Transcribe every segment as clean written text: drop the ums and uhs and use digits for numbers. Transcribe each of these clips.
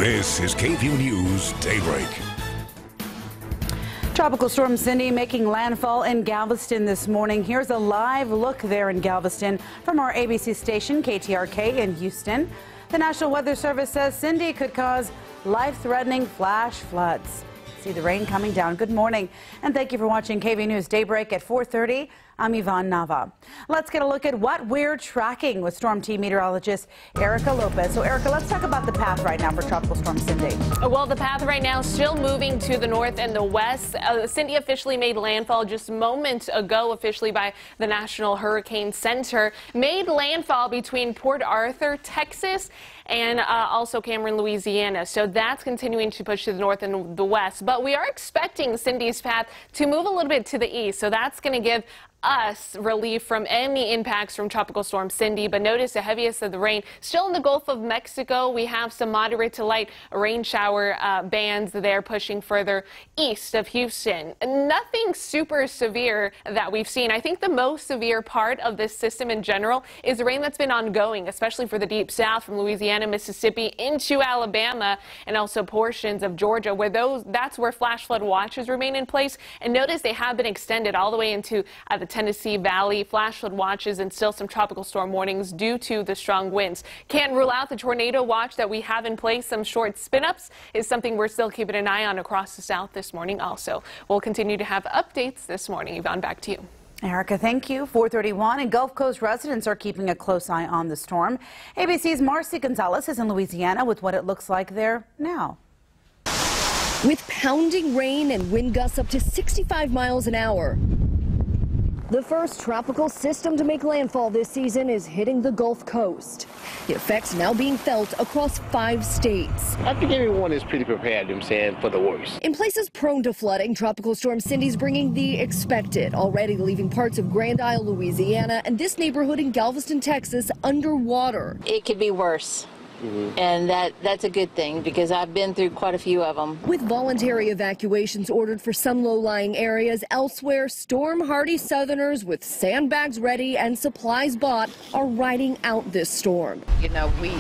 This is KVUE News Daybreak. Tropical Storm Cindy making landfall in Galveston this morning. Here's a live look there in Galveston from our ABC station, KTRK in Houston. The National Weather Service says Cindy could cause life-threatening flash floods. See the rain coming down. Good morning, and thank you for watching KVUE News Daybreak at 4:30. I'm Yvonne Nava. Let's get a look at what we're tracking with Storm Team meteorologist Erica Lopez. So, Erica, let's talk about the path right now for Tropical Storm Cindy. Well, the path right now still moving to the north and the west. Cindy officially made landfall just moments ago, officially by the National Hurricane Center. Made landfall between Port Arthur, Texas, and also Cameron, Louisiana. So that's continuing to push to the north and the west. But we are expecting Cindy's path to move a little bit to the east. So that's going to give us relief from any impacts from Tropical Storm Cindy. But notice the heaviest of the rain still in the Gulf of Mexico. We have some moderate to light rain shower bands there pushing further east of Houston. Nothing super severe that we've seen. I think the most severe part of this system in general is the rain that's been ongoing, especially for the deep south from Louisiana, Mississippi into Alabama and also portions of Georgia, where that's where flash flood watches remain in place. And notice they have been extended all the way into the Tennessee Valley. Flash flood watches and still some tropical storm warnings due to the strong winds. Can't rule out the tornado watch that we have in place. Some short spin-ups is something we're still keeping an eye on across the south this morning also. We'll continue to have updates this morning. Yvonne, back to you. Erica, thank you. 4:31, and Gulf Coast residents are keeping a close eye on the storm. ABC's Marcy Gonzalez is in Louisiana with what it looks like there now. With pounding rain and wind gusts up to 65 miles an hour. The first tropical system to make landfall this season is hitting the Gulf Coast. The effects now being felt across 5 states. I think everyone is pretty prepared, you know what I'm saying, for the worst. In places prone to flooding, Tropical Storm Cindy's bringing the expected, already leaving parts of Grand Isle, Louisiana, and this neighborhood in Galveston, Texas, underwater. It could be worse. And that's a good thing because I've been through quite a few of them. With voluntary evacuations ordered for some low-lying areas, elsewhere, storm-hardy Southerners with sandbags ready and supplies bought are riding out this storm. You know, we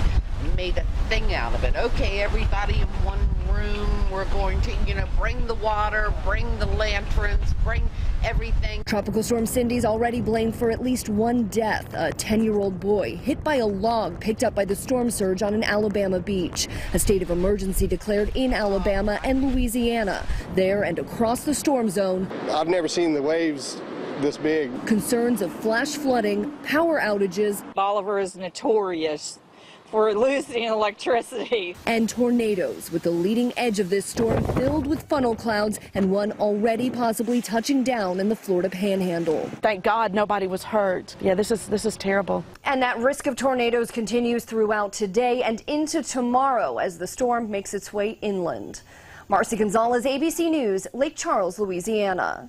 made a thing out of it. Okay, everybody in one room, we're going to, bring the water, bring the lanterns, bring everything. Tropical Storm Cindy's already blamed for at least one death. A 10-year-old boy hit by a log picked up by the storm surge on an Alabama beach. A state of emergency declared in Alabama and Louisiana. There and across the storm zone. I've never seen the waves this big. Concerns of flash flooding, power outages. Bolivar is notorious for losing electricity. And tornadoes, with the leading edge of this storm filled with funnel clouds and one already possibly touching down in the Florida Panhandle. Thank God nobody was hurt. Yeah, this is terrible. And that risk of tornadoes continues throughout today and into tomorrow as the storm makes its way inland. Marcy Gonzalez, ABC News, Lake Charles, Louisiana.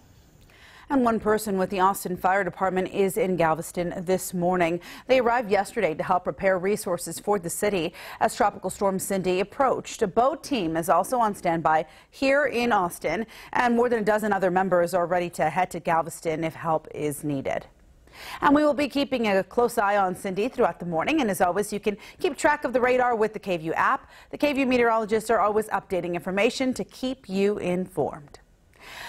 And one person with the Austin Fire Department is in Galveston this morning. They arrived yesterday to help prepare resources for the city as Tropical Storm Cindy approached. A boat team is also on standby here in Austin, and more than a dozen other members are ready to head to Galveston if help is needed. And we will be keeping a close eye on Cindy throughout the morning. And as always, you can keep track of the radar with the KVUE app. The KVUE meteorologists are always updating information to keep you informed.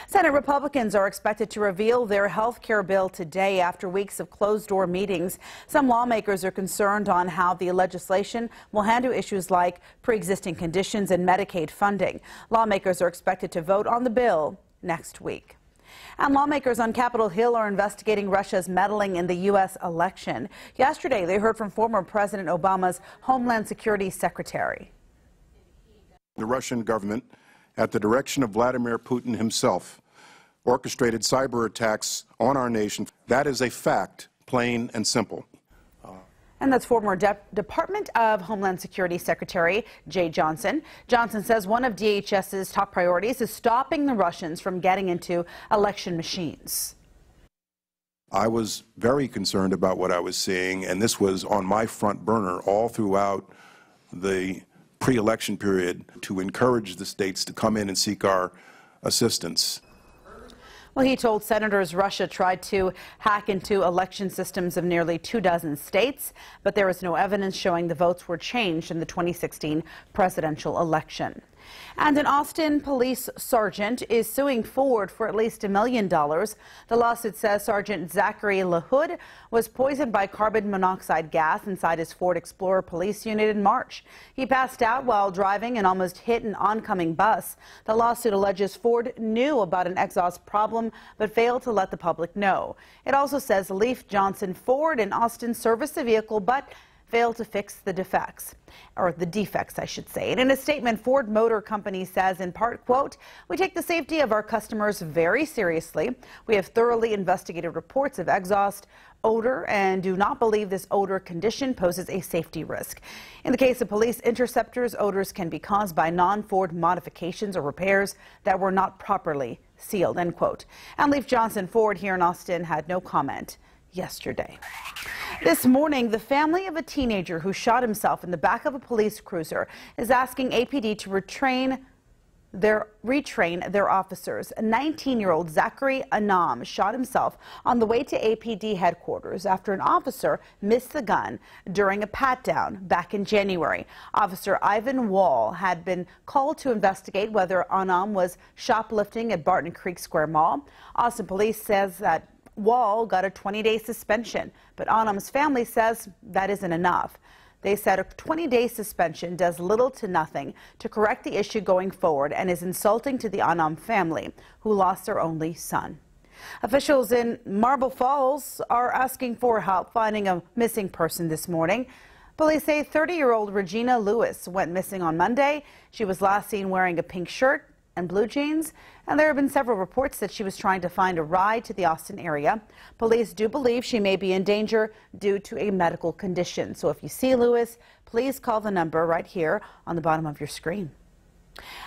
Senate Republicans are expected to reveal their health care bill today after weeks of closed-door meetings. Some lawmakers are concerned on how the legislation will handle issues like pre-existing conditions and Medicaid funding. Lawmakers are expected to vote on the bill next week. And lawmakers on Capitol Hill are investigating Russia's meddling in the U.S. election. Yesterday, they heard from former President Obama's Homeland Security Secretary. The Russian government, at the direction of Vladimir Putin himself, orchestrated cyber attacks on our nation. That is a fact, plain and simple. And that's former Department of Homeland Security Secretary Jay Johnson. Johnson says one of DHS's top priorities is stopping the Russians from getting into election machines. I was very concerned about what I was seeing, and this was on my front burner all throughout the pre-election period to encourage the states to come in and seek our assistance. Well, he told senators Russia tried to hack into election systems of nearly 24 states, but there is no evidence showing the votes were changed in the 2016 presidential election. And an Austin police sergeant is suing Ford for at least $1 million. The lawsuit says Sergeant Zachary LaHood was poisoned by carbon monoxide gas inside his Ford Explorer police unit in March. He passed out while driving and almost hit an oncoming bus. The lawsuit alleges Ford knew about an exhaust problem but failed to let the public know. It also says Leif Johnson Ford in Austin serviced the vehicle but failed to fix the defects, I should say. And in a statement, Ford Motor Company says in part, quote, "We take the safety of our customers very seriously. We have thoroughly investigated reports of exhaust odor and do not believe this odor condition poses a safety risk. In the case of police interceptors, odors can be caused by non-Ford modifications or repairs that were not properly sealed," end quote. And Leif Johnson Ford here in Austin had no comment yesterday. This morning, the family of a teenager who shot himself in the back of a police cruiser is asking APD to retrain their officers. A 19-year-old Zachary Anam shot himself on the way to APD headquarters after an officer missed the gun during a pat-down back in January. Officer Ivan Wall had been called to investigate whether Anam was shoplifting at Barton Creek Square Mall. Austin police says that Wall got a 20-day suspension, but Anam's family says that isn't enough. They said a 20-day suspension does little to nothing to correct the issue going forward and is insulting to the Anam family, who lost their only son. Officials in Marble Falls are asking for help finding a missing person this morning. Police say 30-year-old Regina Lewis went missing on Monday. She was last seen wearing a pink shirt and blue jeans, and there have been several reports that she was trying to find a ride to the Austin area. Police do believe she may be in danger due to a medical condition. So if you see Lewis, please call the number right here on the bottom of your screen.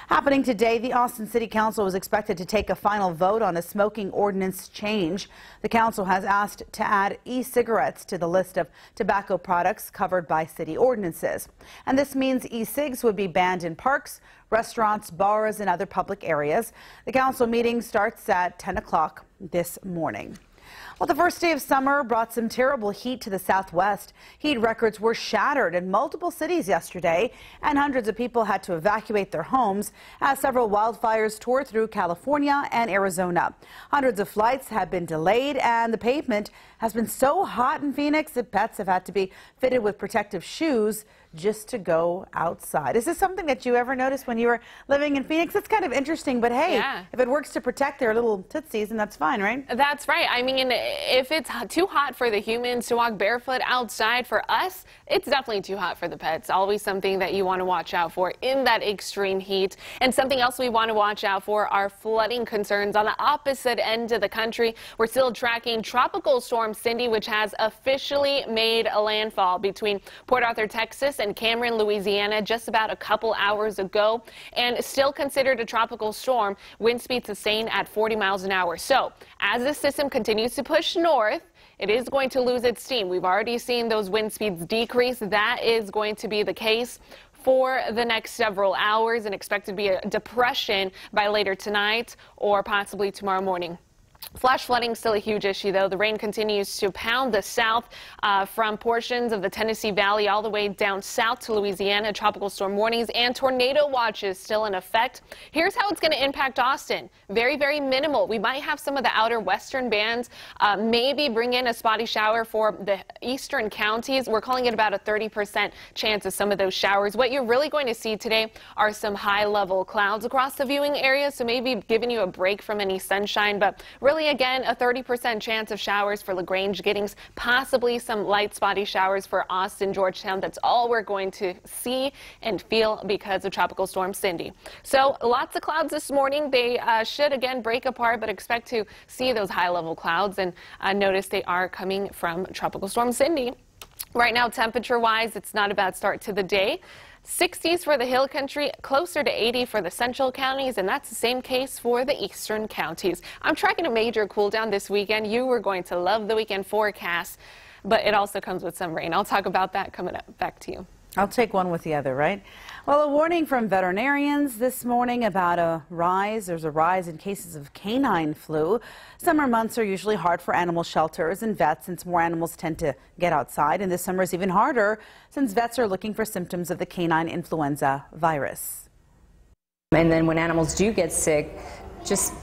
Happening today, the Austin City Council is expected to take a final vote on a smoking ordinance change. The council has asked to add e-cigarettes to the list of tobacco products covered by city ordinances. And this means e-cigs would be banned in parks, restaurants, bars, and other public areas. The council meeting starts at 10 o'clock this morning. Well, the first day of summer brought some terrible heat to the Southwest. Heat records were shattered in multiple cities yesterday, and hundreds of people had to evacuate their homes as several wildfires tore through California and Arizona. Hundreds of flights have been delayed, and the pavement has been so hot in Phoenix that pets have had to be fitted with protective shoes just to go outside. Is this something that you ever noticed when you were living in Phoenix? It's kind of interesting, but hey, if it works to protect their little tootsies, then that's fine, right? That's right. I mean, if it's too hot for the humans to walk barefoot outside, for us, it's definitely too hot for the pets. Always something that you want to watch out for in that extreme heat. And something else we want to watch out for are flooding concerns on the opposite end of the country. We're still tracking Tropical Storm Cindy, which has officially made a landfall between Port Arthur, Texas, and Cameron, Louisiana, just about a couple hours ago, and still considered a tropical storm. Wind speed sustained at 40 miles an hour. So as the system continues to push north, it is going to lose its steam. We've already seen those wind speeds decrease. That is going to be the case for the next several hours and expected to be a depression by later tonight or possibly tomorrow morning. Flash flooding still a huge issue, though. The rain continues to pound the south from portions of the Tennessee Valley all the way down south to Louisiana. Tropical storm warnings and tornado watches still in effect. Here's how it's going to impact Austin. Very, very minimal. We might have some of the outer western bands maybe bring in a spotty shower for the eastern counties. We're calling it about a 30% chance of some of those showers. What you're really going to see today are some high-level clouds across the viewing area, so maybe giving you a break from any sunshine, but really, again, a 30% chance of showers for LaGrange, Giddings, possibly some light spotty showers for Austin, Georgetown. That's all we're going to see and feel because of Tropical Storm Cindy. So lots of clouds this morning. They should again break apart, but expect to see those high-level clouds, and notice they are coming from Tropical Storm Cindy. Right now, temperature-wise, it's not a bad start to the day. 60s for the hill country, closer to 80 for the central counties, and that's the same case for the eastern counties. I'm tracking a major cool down this weekend. You are going to love the weekend forecast, but it also comes with some rain. I'll talk about that coming up. Back to you. I'll take one with the other, right? Well, a warning from veterinarians this morning about there's a rise in cases of canine flu. Summer months are usually hard for animal shelters and vets since more animals tend to get outside, and this summer is even harder since vets are looking for symptoms of the canine influenza virus. And then when animals do get sick, just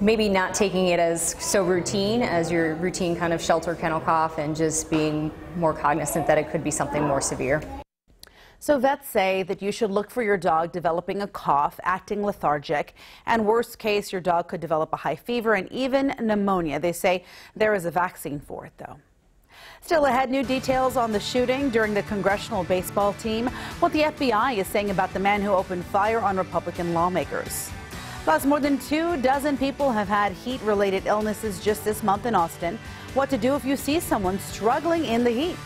maybe not taking it as so routine as your routine kind of shelter kennel cough, and just being more cognizant that it could be something more severe. So vets say that you should look for your dog developing a cough, acting lethargic, and worst case, your dog could develop a high fever and even pneumonia. They say there is a vaccine for it, though. Still ahead, new details on the shooting during the congressional baseball team, what the FBI is saying about the man who opened fire on Republican lawmakers. Plus, more than 24 people have had heat-related illnesses just this month in Austin. What to do if you see someone struggling in the heat.